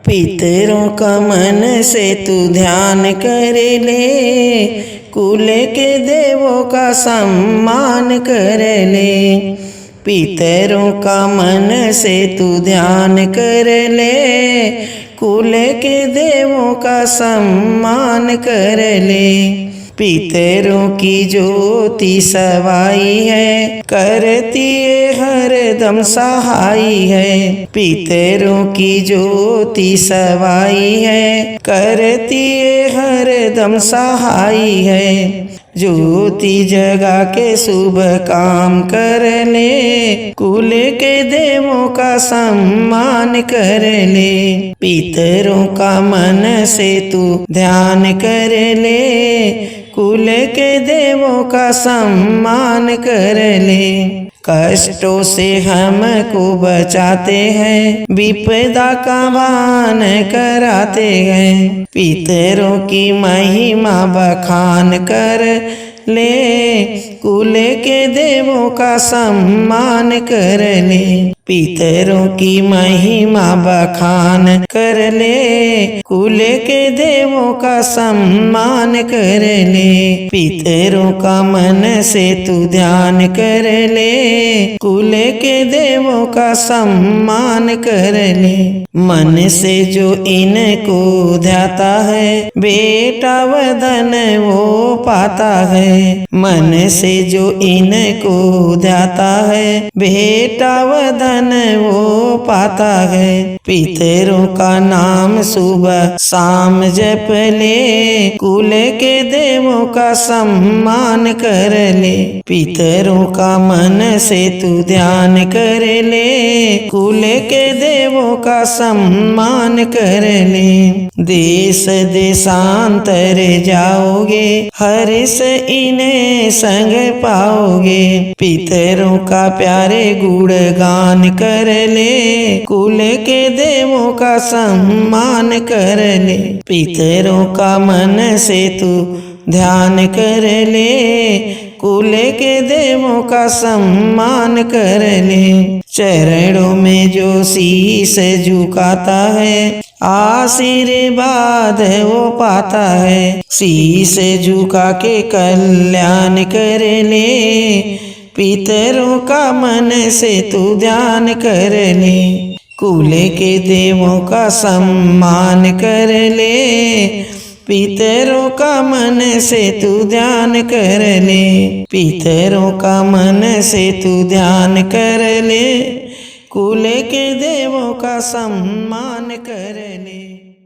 पितरों का मन से तू ध्यान कर ले, कुल के देवों का सम्मान कर ले। पितरों का मन से तू ध्यान कर ले, कुल के देवों का सम्मान कर ले। पितरों की ज्योति सवाई है, करती है हरदम सहाई है। पितरों की ज्योति सवाई है, करती है हरदम सहाई है। ज्योति जगा के शुभ काम कर ले, कुल के देवों का सम्मान कर ले। पितरों का मन से तू ध्यान कर ले, कुल के देवों का सम्मान कर ले। कष्टों से हमको बचाते हैं, विपदा का वान कराते हैं। पितरों की महिमा बखान कर ले, कुल के देवों का सम्मान कर ले। पितरों की महिमा बखान कर ले, कुल के देवों का सम्मान कर ले। पितरों का मन से तू ध्यान कर ले, कुल के देवों का सम्मान कर ले। मन से जो इनको ध्याता है, बेटा वदन वो पाता है। मन से जो इनको ध्याता है, बेटा वदन वो पाता है। पितरों का नाम सुबह शाम जप ले, कुल के देवों का सम्मान कर ले। पितरों का मन से तू ध्यान कर ले, कुल के देवों का सम्मान कर ले। देश देशांतर जाओगे, हर्ष इन्हें संग पाओगे। पितरों का प्यारे गुणगान कर ले, कुल के देवों का सम्मान कर ले। पितरों का मन से तू ध्यान कर ले, कुल के देवों का सम्मान कर ले। चरणों में जो शीश झुकाता है, आशीर्वाद वो पाता है। शीश झुका के कल्याण कर ले, पितरों का मन से तू ध्यान कर ले। कुल के देवों का सम्मान कर ले, पितरों का मन से तू ध्यान कर ले। पितरों का मन से तू ध्यान कर ले, कुल के देवों का सम्मान कर ले।